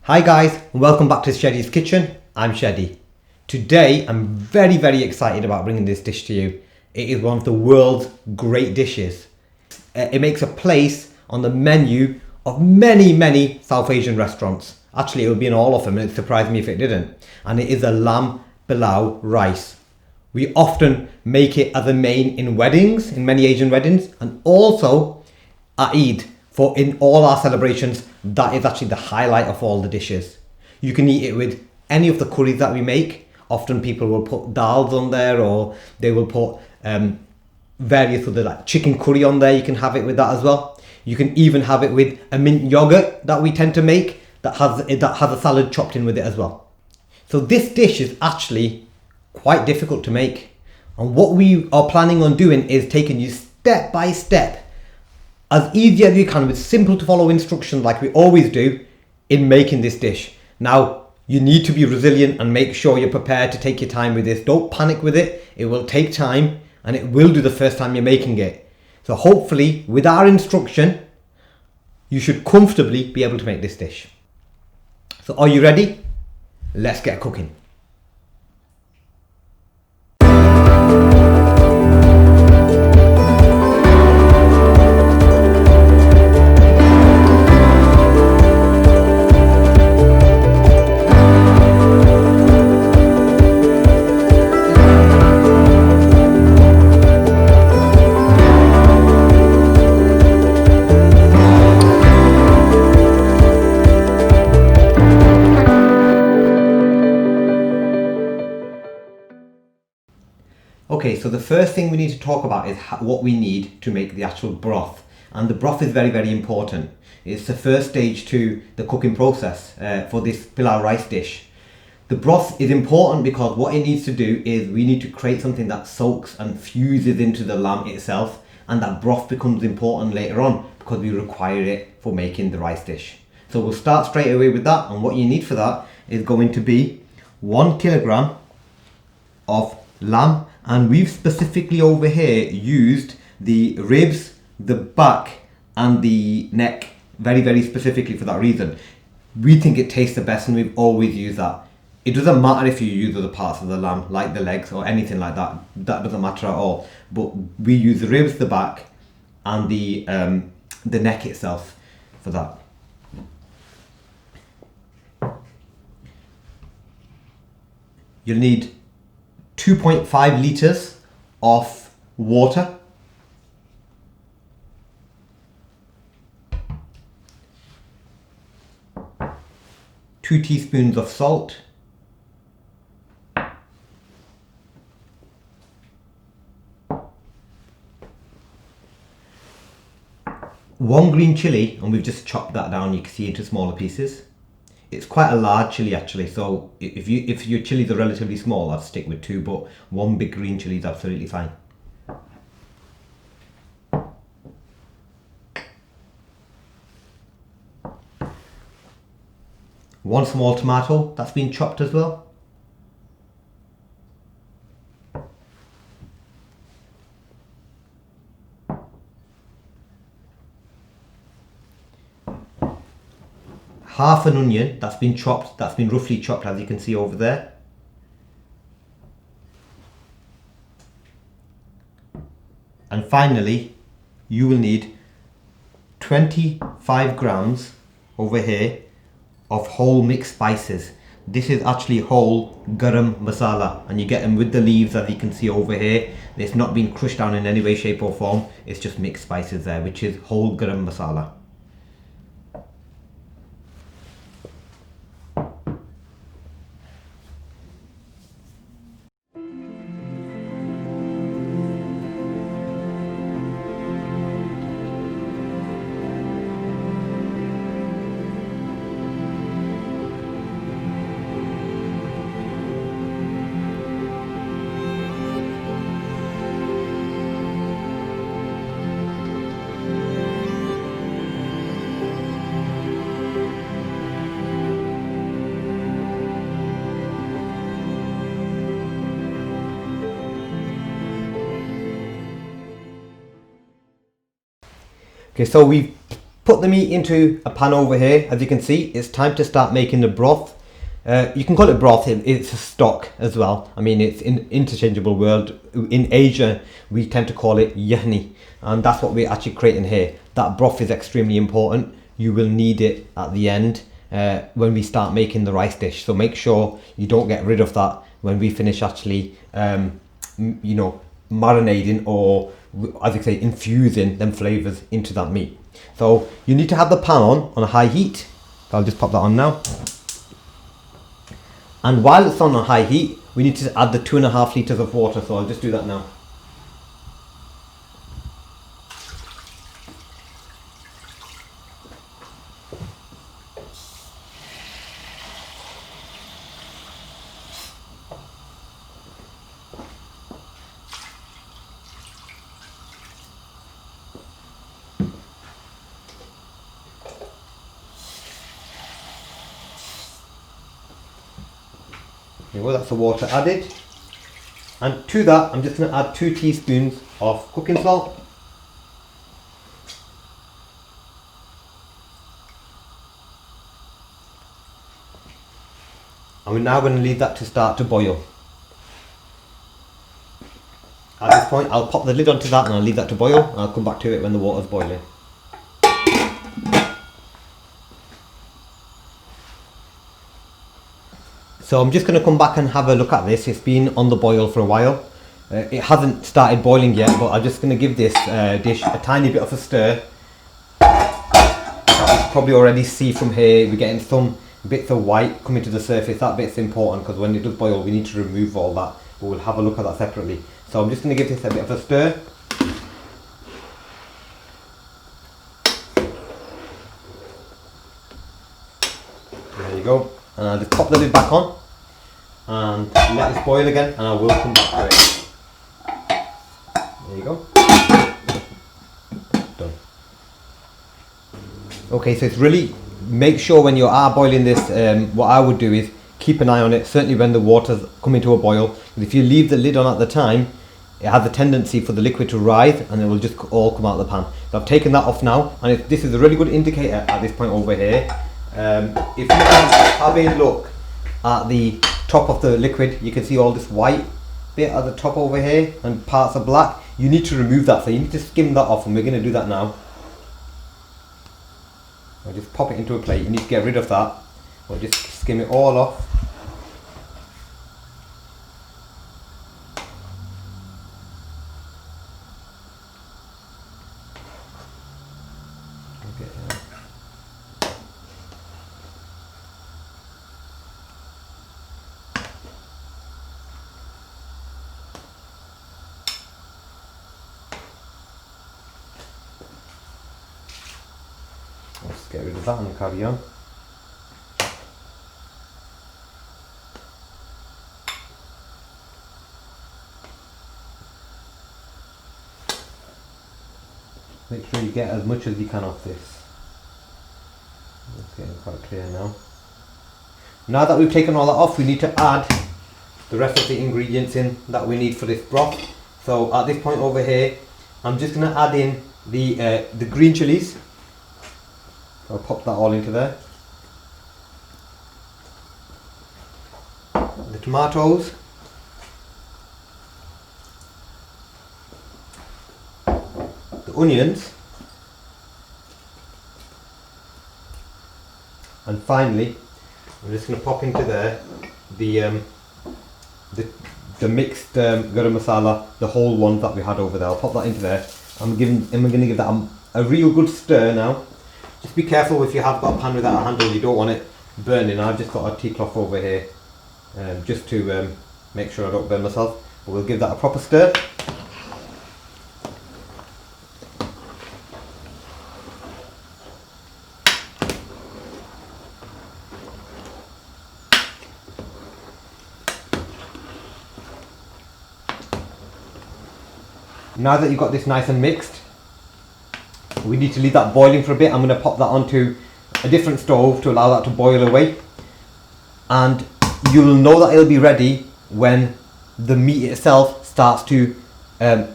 Hi guys, and welcome back to Sheddy's Kitchen. I'm Sheddy. Today I'm very excited about bringing this dish to you. It is one of the world's great dishes. It makes a place on the menu of many South Asian restaurants. Actually, it would be in all of them, and it surprised me if it didn't. And it is a lamb pilau rice. We often make it as a main in weddings, in many Asian weddings, and also at Eid. For in all our celebrations, that is actually the highlight of all the dishes. You can eat it with any of the curries that we make. Often people will put dals on there, or they will put various other like chicken curry on there. You can have it with that as well. You can even have it with a mint yogurt that we tend to make that has a salad chopped in with it as well. So this dish is actually quite difficult to make. And what we are planning on doing is taking you step by step, as easy as you can, with simple to follow instructions like we always do in making this dish. Now, you need to be resilient and make sure you're prepared to take your time with this. Don't panic with it. It will take time, and it will do the first time you're making it. So hopefully, with our instruction, you should comfortably be able to make this dish. So are you ready? Let's get cooking. Okay, so the first thing we need to talk about is what we need to make the actual broth. And the broth is very important. It's the first stage to the cooking process for this pilau rice dish. The broth is important because what it needs to do is we need to create something that soaks and fuses into the lamb itself, and that broth becomes important later on because we require it for making the rice dish. So we'll start straight away with that, and what you need for that is going to be 1 kilogram of lamb. And we've specifically over here used the ribs, the back and the neck very specifically for that reason. We think it tastes the best, and we've always used that. It doesn't matter if you use other parts of the lamb like the legs or anything like that. That doesn't matter at all. But we use the ribs, the back and the neck itself for that. You'll need 2.5 litres of water, 2 teaspoons of salt, 1 green chilli, and we've just chopped that down, you can see, into smaller pieces. It's quite a large chilli actually, so if your chilies are relatively small, I'd stick with 2, but 1 big green chilli is absolutely fine. One small tomato that's been chopped as well. Half an onion that's been chopped, that's been roughly chopped, as you can see over there. And finally, you will need 25 grams over here of whole mixed spices. This is actually whole garam masala, and you get them with the leaves, as you can see over here. It's not been crushed down in any way, shape or form. It's just mixed spices there, which is whole garam masala. Okay, so we've put the meat into a pan over here. As you can see, it's time to start making the broth. You can call it broth, it's a stock as well. I mean, it's an interchangeable word. In Asia, we tend to call it yahni, and that's what we're actually creating here. That broth is extremely important. You will need it at the end when we start making the rice dish. So make sure you don't get rid of that when we finish actually, you know, marinating, or as I say, infusing them flavors into that meat. So you need to have the pan on a high heat. So I'll just pop that on now. And while it's on a high heat, we need to add the 2.5 litres of water. So I'll just do that now. There we go, that's the water added. And to that, I'm just going to add 2 teaspoons of cooking salt. And we're now going to leave that to start to boil. At this point, I'll pop the lid onto that and I'll leave that to boil. And I'll come back to it when the water's boiling. So I'm just going to come back and have a look at this. It's been on the boil for a while. It hasn't started boiling yet, but I'm just going to give this dish a tiny bit of a stir. You can probably already see from here, we're getting some bits of white coming to the surface. That bit's important because when it does boil, we need to remove all that. But we'll have a look at that separately. So I'm just going to give this a bit of a stir. There you go. And I'll just pop the lid back on and let this boil again, and I will come back to it. There you go. Done. Okay, so it's really, make sure when you are boiling this, what I would do is keep an eye on it, certainly when the water's coming to a boil. If you leave the lid on at the time, it has a tendency for the liquid to rise and it will just all come out of the pan. So I've taken that off now, and this is a really good indicator at this point over here. If you can have a look at the top of the liquid, you can see all this white bit at the top over here and parts are black. You need to remove that, so you need to skim that off, and we're going to do that now. I'll just pop it into a plate. You need to get rid of that, or just skim it all off. Let's get rid of that and carry on. Make sure you get as much as you can off this. It's getting quite clear now. Now that we've taken all that off, we need to add the rest of the ingredients in that we need for this broth. So at this point over here, I'm just going to add in the green chilies. I'll pop that all into there. The tomatoes. The onions. And finally, I'm just going to pop into there the mixed garam masala, the whole one that we had over there. I'll pop that into there. I'm going to give that a real good stir now. Just be careful if you have got a pan without a handle, you don't want it burning. I've just got a tea cloth over here just to make sure I don't burn myself. But we'll give that a proper stir. Now that you've got this nice and mixed, we need to leave that boiling for a bit. I'm going to pop that onto a different stove to allow that to boil away. And you'll know that it'll be ready when the meat itself starts to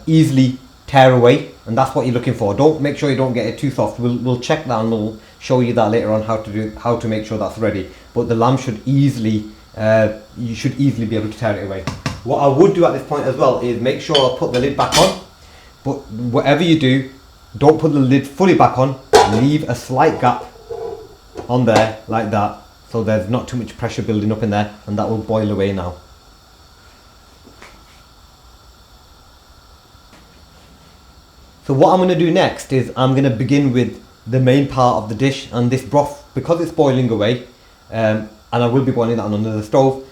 easily tear away. and that's what you're looking for. Don't make sure you don't get it too soft. We'll check that and we'll show you that later on how to make sure that's ready. But the lamb should easily you should easily be able to tear it away. What I would do at this point as well is make sure I put the lid back on. But whatever you do, don't put the lid fully back on. Leave a slight gap on there like that, so there's not too much pressure building up in there, and that will boil away now. So what I'm going to do next is I'm going to begin with the main part of the dish, and this broth, because it's boiling away, and I will be boiling that on under the stove,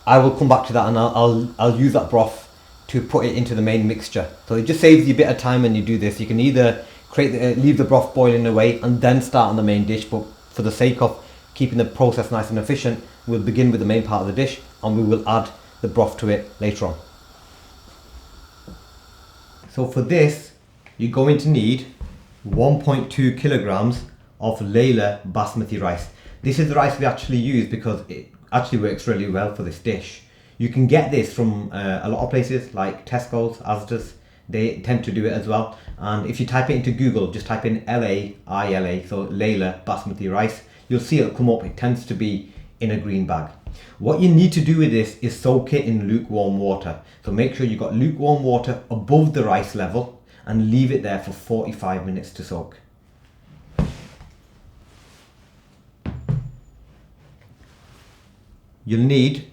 I will come back to that and I'll use that broth to put it into the main mixture. So it just saves you a bit of time when you do this. You can either leave the broth boiling away and then start on the main dish, but for the sake of keeping the process nice and efficient, we'll begin with the main part of the dish and we will add the broth to it later on. So for this, you're going to need 1.2 kilograms of Laila basmati rice. This is the rice we actually use because it actually works really well for this dish. You can get this from a lot of places like Tesco's, Asda's. They tend to do it as well. And if you type it into Google, just type in Laila, so Laila basmati rice, you'll see it'll come up. It tends to be in a green bag. What you need to do with this is soak it in lukewarm water. So make sure you've got lukewarm water above the rice level and leave it there for 45 minutes to soak. You'll need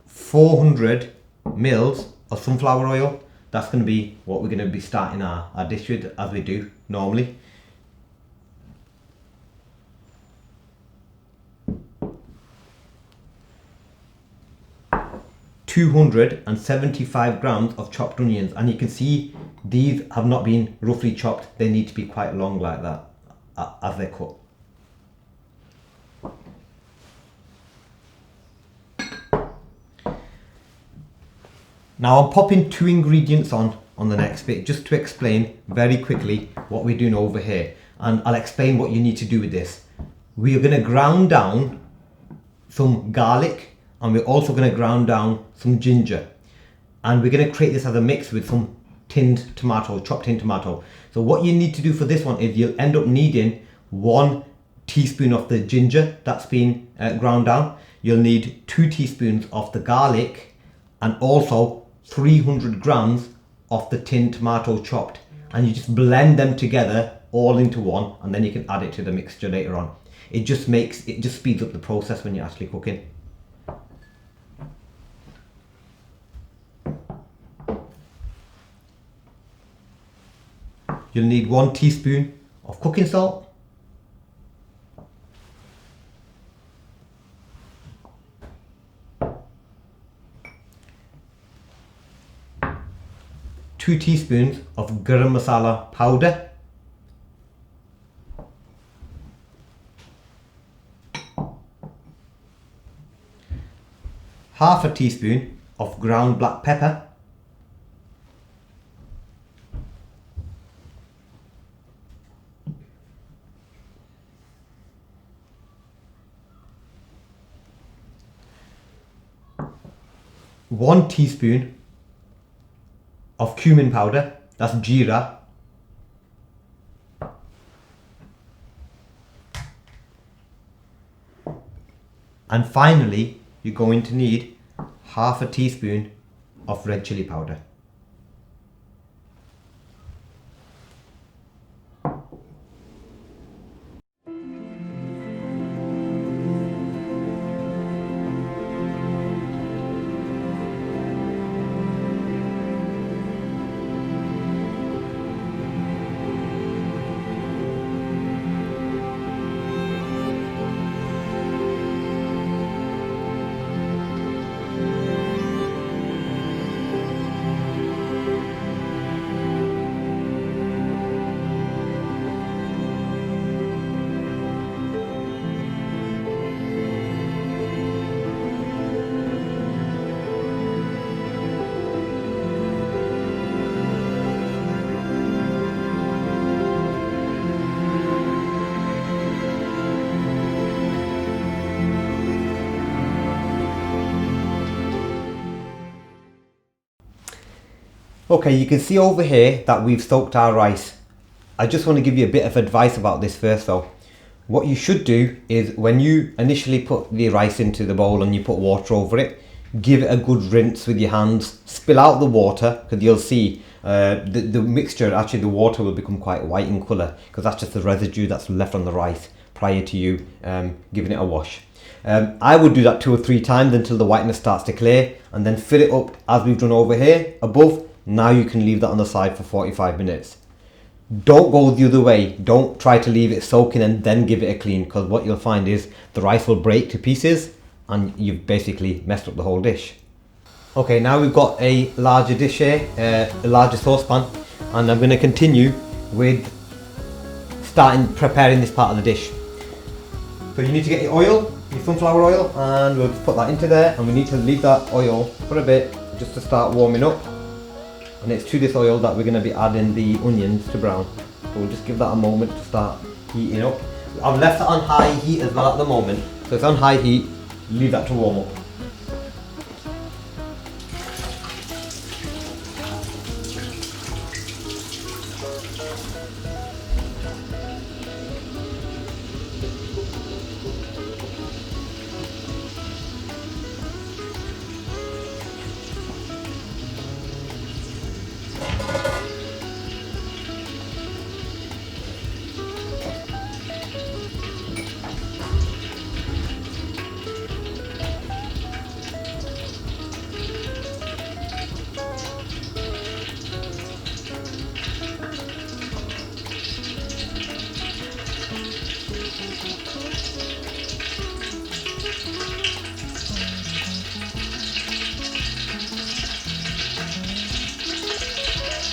400 mils of sunflower oil. That's going to be what we're going to be starting our dish with, as we do normally. $275 grams of chopped onions, and you can see these have not been roughly chopped. They need to be quite long like that as they're cut. Now I'm popping 2 ingredients on the next bit just to explain very quickly what we're doing over here, and I'll explain what you need to do with this. We are going to ground down some garlic, and we're also going to ground down some ginger, and we're going to create this as a mix with some chopped tinned tomato. So what you need to do for this one is you'll end up needing 1 teaspoon of the ginger that's been ground down. You'll need 2 teaspoons of the garlic, and also 300 grams of the tinned tomato chopped, and you just blend them together all into one, and then you can add it to the mixture later on. It just speeds up the process when you're actually cooking. You'll need 1 teaspoon of cooking salt, 2 teaspoons of garam masala powder, half a teaspoon of ground black pepper, 1 teaspoon of cumin powder, that's jeera, and finally you're going to need half a teaspoon of red chilli powder. Okay, you can see over here that we've soaked our rice. I just want to give you a bit of advice about this first though. What you should do is when you initially put the rice into the bowl and you put water over it, give it a good rinse with your hands, spill out the water, because you'll see the mixture, actually the water will become quite white in colour, because that's just the residue that's left on the rice prior to you giving it a wash. I would do that 2 or 3 times until the whiteness starts to clear, and then fill it up as we've done over here above. Now you can leave that on the side for 45 minutes. Don't go the other way. Don't try to leave it soaking and then give it a clean, because what you'll find is the rice will break to pieces and you've basically messed up the whole dish. Okay, now we've got a larger dish here, a larger saucepan, and I'm going to continue with preparing this part of the dish. So you need to get your oil, your sunflower oil, and we'll just put that into there, and we need to leave that oil for a bit just to start warming up. And it's to this oil that we're going to be adding the onions to brown. So we'll just give that a moment to start heating up. I've left it on high heat as well at the moment. So it's on high heat, leave that to warm up.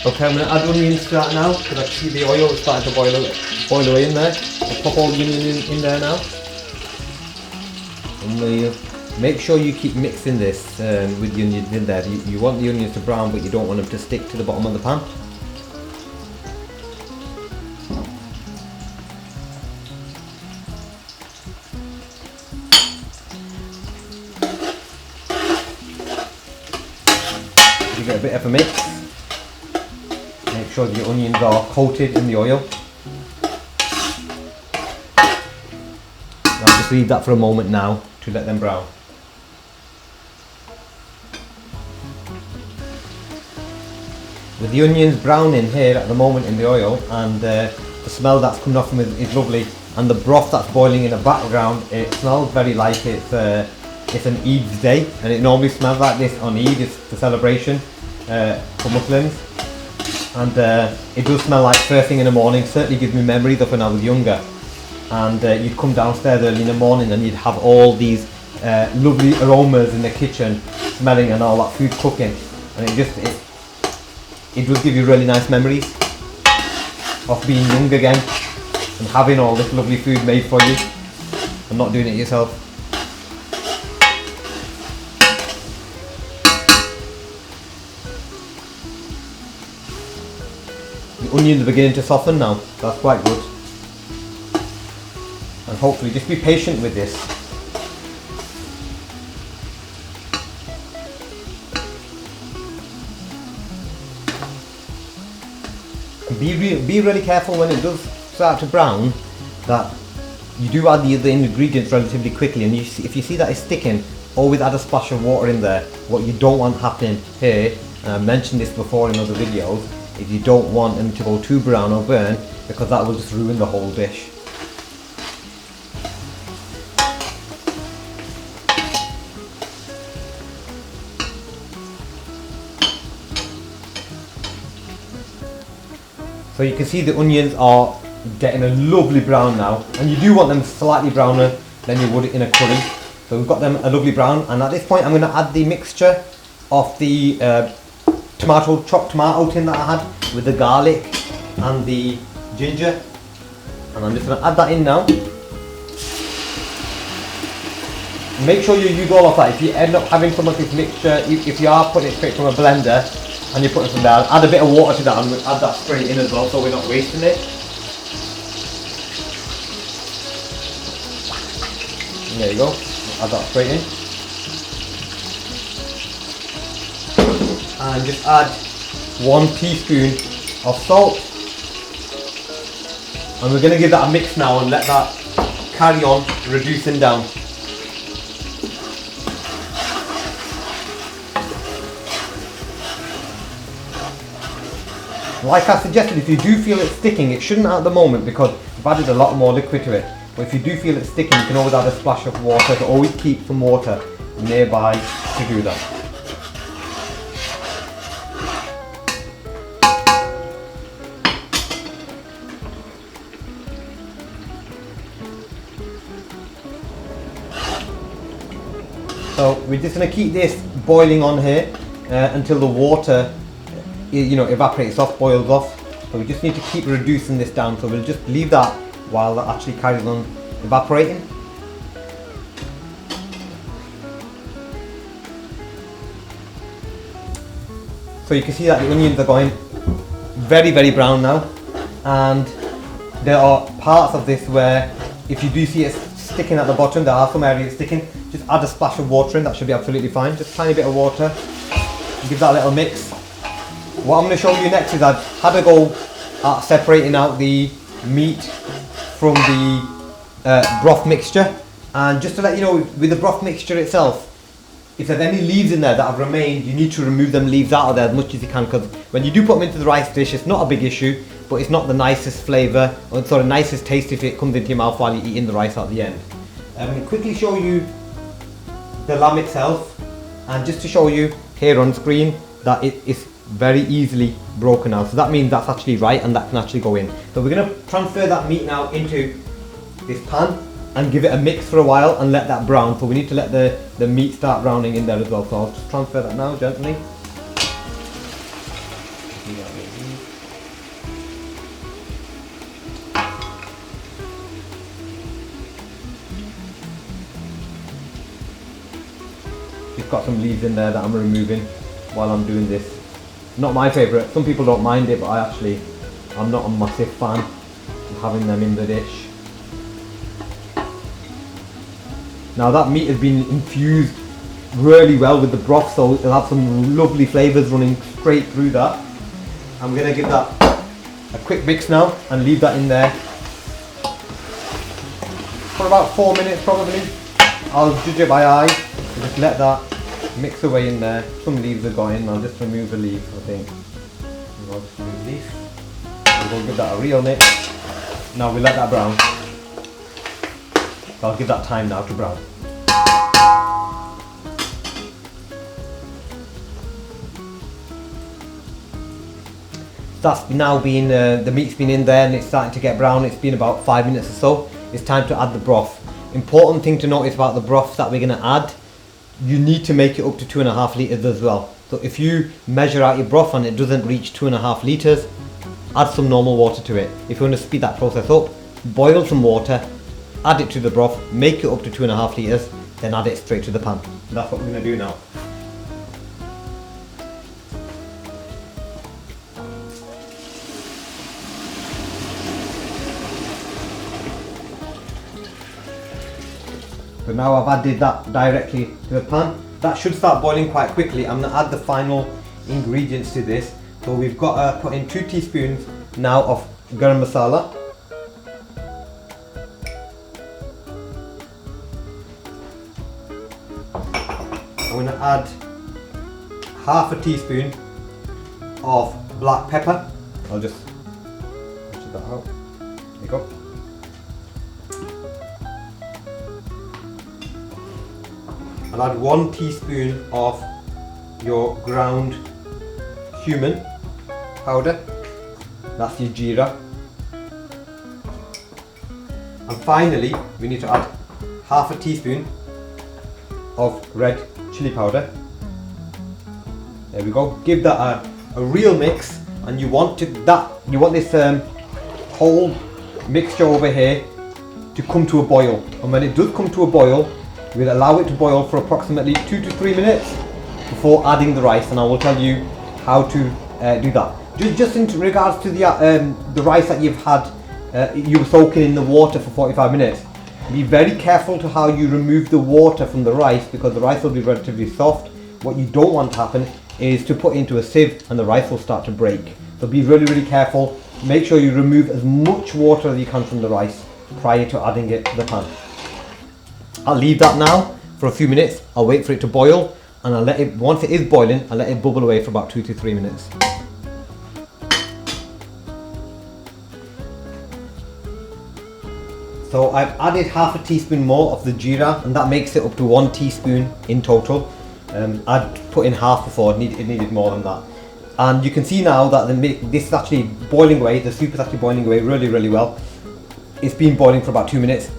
Okay, I'm going to add onions to that now, because I can see the oil is starting to boil away in there. I'll pop all the onions in there now. And we'll make sure you keep mixing this with the onions in there. You want the onions to brown, but you don't want them to stick to the bottom of the pan. Give it a bit of a mix. Make sure the onions are coated in the oil. I'll just leave that for a moment now to let them brown. With the onions browning here at the moment in the oil, and the smell that's coming off them is lovely, and the broth that's boiling in the background, it smells very like it's an Eid's day, and it normally smells like this on Eid. It's the celebration for Muslims. And it does smell like first thing in the morning. Certainly gives me memories of when I was younger, and you'd come downstairs early in the morning and you'd have all these lovely aromas in the kitchen smelling and all that food cooking, and it does give you really nice memories of being young again and having all this lovely food made for you and not doing it yourself. The onions are beginning to soften now, so that's quite good. And hopefully just be patient with this. Be really careful when it does start to brown, that you do add the other ingredients relatively quickly, and if you see that it's sticking, always add a splash of water in there. What you don't want happening here, and I mentioned this before in other videos, is you don't want them to go too brown or burn, because that will just ruin the whole dish. So you can see the onions are getting a lovely brown now, and you do want them slightly browner than you would in a curry. So we've got them a lovely brown, and at this point I'm going to add the mixture of the chopped tomato tin that I had with the garlic and the ginger, and I'm just going to add that in now. Make sure you use all of that. If you end up having some of this mixture, if you are putting it straight from a blender and you put it from there, add a bit of water to that and add that straight in as well, so we're not wasting it. And there you go, add that straight in. And just add 1 teaspoon of salt. And we're going to give that a mix now and let that carry on reducing down. Like I suggested, if you do feel it sticking, it shouldn't at the moment because we've added a lot more liquid to it. But if you do feel it sticking, you can always add a splash of water to always keep some water nearby to do that. So we're just going to keep this boiling on here until the water evaporates off, boils off. So we just need to keep reducing this down. So we'll just leave that while that actually carries on evaporating. So you can see that the onions are going very, very brown now, and there are parts of this where if you do see it sticking at the bottom, there are some areas sticking, just add a splash of water in, that should be absolutely fine. Just a tiny bit of water, give that a little mix. What I'm going to show you next is I've had a go at separating out the meat from the broth mixture, and just to let you know, with the broth mixture itself, if there's any leaves in there that have remained, you need to remove them leaves out of there as much as you can, because when you do put them into the rice dish, it's not a big issue, but it's not the nicest flavour or sort of nicest taste if it comes into your mouth while you're eating the rice at the end. I'm going to quickly show you the lamb itself, and just to show you here on screen that it is very easily broken now. So that means that's actually right and that can actually go in. So we're going to transfer that meat now into this pan and give it a mix for a while and let that brown. So we need to let the meat start browning in there as well. So I'll just transfer that now gently. It's got some leaves in there that I'm removing while I'm doing this. Not my favourite, some people don't mind it, but I'm not a massive fan of having them in the dish. Now that meat has been infused really well with the broth, so it'll have some lovely flavours running straight through that. I'm going to give that a quick mix now and leave that in there for about 4 minutes probably. I'll judge it by eye, just let that mix away in there. Some leaves are going, I'll just remove the leaves I think. I'll just remove these. We'll give that a real mix. Now we'll let that brown. I'll give that time now to brown. That's now been, the meat's been in there and it's starting to get brown. It's been about 5 minutes or so. It's time to add the broth. Important thing to notice about the broth that we're going to add, you need to make it up to 2.5 litres as well. So if you measure out your broth and it doesn't reach 2.5 litres, add some normal water to it. If you want to speed that process up, boil some water, add it to the broth, make it up to 2.5 litres, then add it straight to the pan. And that's what we're going to do now. So now I've added that directly to the pan. That should start boiling quite quickly. I'm going to add the final ingredients to this. So we've got to put in 2 teaspoons now of garam masala. I'm going to add half a teaspoon of black pepper. I'll just push that out. There you go. I'll add 1 teaspoon of your ground cumin powder. That's your jeera. And finally, we need to add half a teaspoon of red chilli powder. There we go. Give that a real mix, and you want this whole mixture over here to come to a boil. And when it does come to a boil, we'll allow it to boil for approximately 2 to 3 minutes before adding the rice, and I will tell you how to do that. Just in regards to the rice that you've had, you were soaking in the water for 45 minutes. Be very careful to how you remove the water from the rice, because the rice will be relatively soft. What you don't want to happen is to put into a sieve and the rice will start to break. So be really, really careful. Make sure you remove as much water as you can from the rice prior to adding it to the pan. I'll leave that now for a few minutes. I'll wait for it to boil, and I'll let it, once it is boiling, I'll let it bubble away for about 2 to 3 minutes. So I've added half a teaspoon more of the jeera, and that makes it up to 1 teaspoon in total. I'd put in half before, it needed more than that. And you can see now that this is actually boiling away, the soup is actually boiling away really, really well. It's been boiling for about 2 minutes.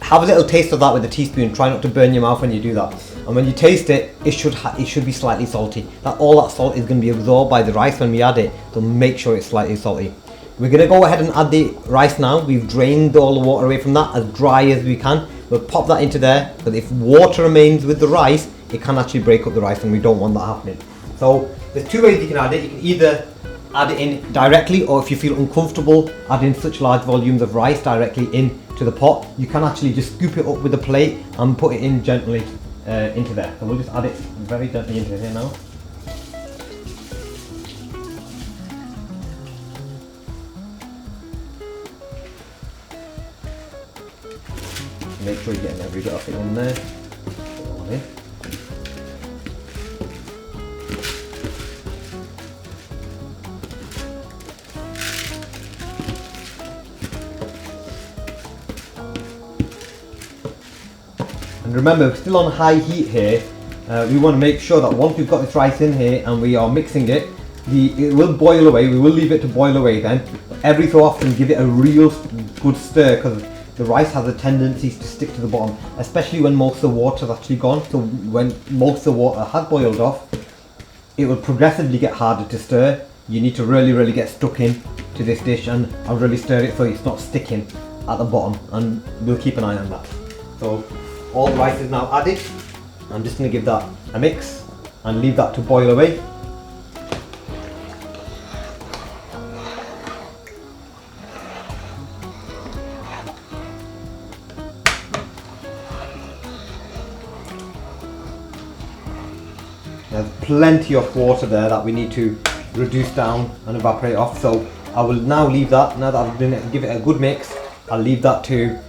Have a little taste of that with a teaspoon, try not to burn your mouth when you do that. And when you taste it, it should be slightly salty. All that salt is going to be absorbed by the rice when we add it, so make sure it's slightly salty. We're going to go ahead and add the rice now. We've drained all the water away from that as dry as we can. We'll pop that into there, because if water remains with the rice, it can actually break up the rice, and we don't want that happening. So there's 2 ways you can add it. You can either add it in directly, or if you feel uncomfortable adding such large volumes of rice directly into the pot, you can actually just scoop it up with a plate and put it in gently into there. So we'll just add it very gently into here now. Make sure you're getting every bit of it in there. Put it all in. And remember, we're still on high heat here. We want to make sure that once we've got this rice in here and we are mixing it, it will boil away. We will leave it to boil away then. But every so often give it a real good stir, because the rice has a tendency to stick to the bottom, especially when most of the water is actually gone. So when most of the water has boiled off, it will progressively get harder to stir. You need to really, really get stuck in to this dish, and I'll really stir it so it's not sticking at the bottom, and we'll keep an eye on that. So all the rice is now added. I'm just going to give that a mix and leave that to boil away. There's plenty of water there that we need to reduce down and evaporate off. So I will now leave that, now that I've done it, give it a good mix, I'll leave that to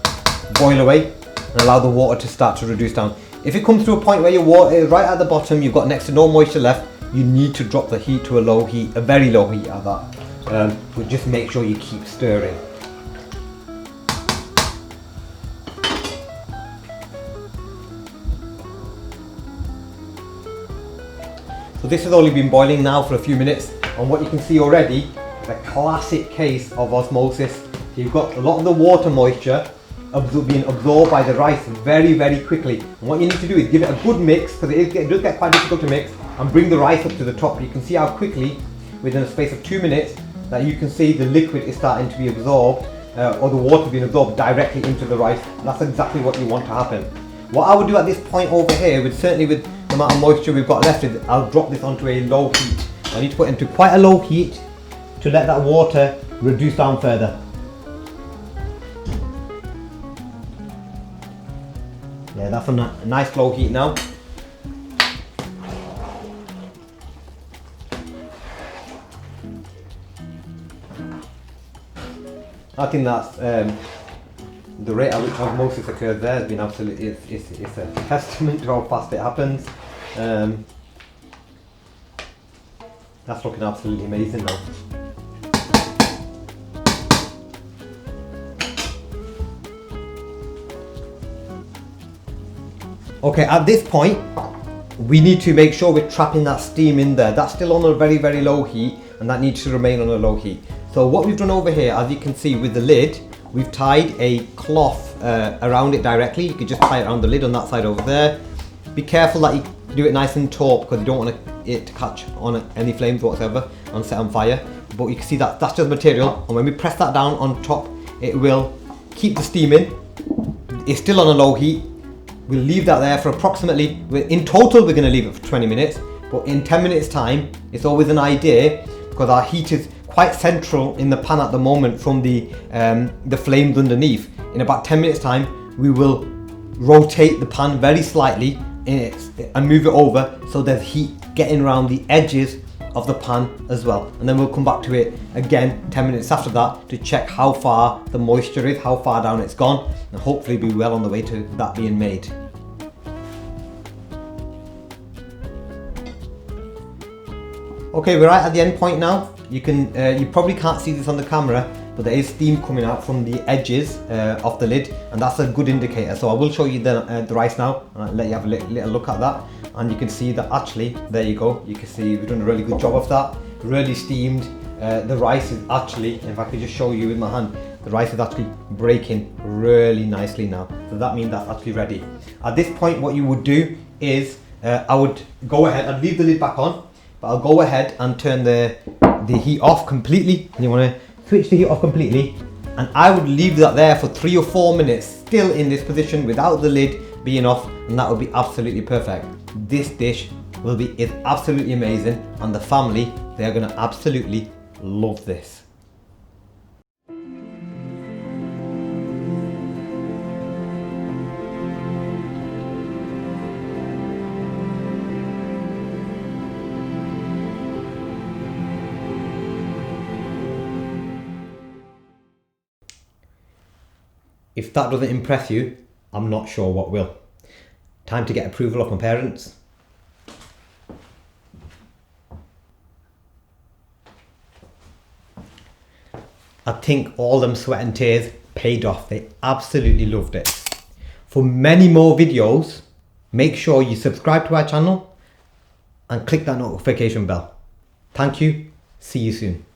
boil away and allow the water to start to reduce down. If it comes to a point where your water is right at the bottom, you've got next to no moisture left, you need to drop the heat to a low heat, a very low heat at that. But just make sure you keep stirring. So this has only been boiling now for a few minutes, and what you can see already, the classic case of osmosis. You've got a lot of the water moisture being absorbed by the rice very, very quickly. And what you need to do is give it a good mix, because it does get quite difficult to mix, and bring the rice up to the top. You can see how quickly, within a space of 2 minutes, that you can see the liquid is starting to be absorbed, or the water being absorbed directly into the rice. And that's exactly what you want to happen. What I would do at this point over here, certainly with the amount of moisture we've got left, is I'll drop this onto a low heat. I need to put it into quite a low heat to let that water reduce down further. Yeah, that's a nice low heat now. I think that's the rate at which osmosis occurs there has been absolutely, it's a testament to how fast it happens. That's looking absolutely amazing now. Okay, at this point, we need to make sure we're trapping that steam in there. That's still on a very, very low heat, and that needs to remain on a low heat. So what we've done over here, as you can see with the lid, we've tied a cloth around it directly. You could just tie it around the lid on that side over there. Be careful that you do it nice and taut, because you don't want it to catch on any flames whatsoever and set on fire. But you can see that that's just material, and when we press that down on top, it will keep the steam in. It's still on a low heat. We'll leave that there for approximately, in total we're going to leave it for 20 minutes, but in 10 minutes time, it's always an idea, because our heat is quite central in the pan at the moment from the flames underneath. In about 10 minutes time, we will rotate the pan very slightly and move it over so there's heat getting around the edges of the pan as well. And then we'll come back to it again 10 minutes after that to check how far the moisture is, how far down it's gone, and hopefully be well on the way to that being made. Okay, we're right at the end point now. You probably can't see this on the camera, but there is steam coming out from the edges of the lid, and that's a good indicator. So I will show you the rice now, and I'll let you have a little look at that. And you can see that actually, there you go, you can see we've done a really good job of that. Really steamed. The rice is actually, if I could just show you with my hand, the rice is actually breaking really nicely now. So that means that's actually ready. At this point, what you would do is, I would go ahead and leave the lid back on, but I'll go ahead and turn the heat off completely. And you want to switch the heat off completely, and I would leave that there for 3 or 4 minutes, still in this position without the lid being off, and that would be absolutely perfect. This dish is absolutely amazing, and the family, they're going to absolutely love this. If that doesn't impress you, I'm not sure what will. Time to get approval of my parents. I think all them sweat and tears paid off. They absolutely loved it. For many more videos, make sure you subscribe to our channel and click that notification bell. Thank you. See you soon.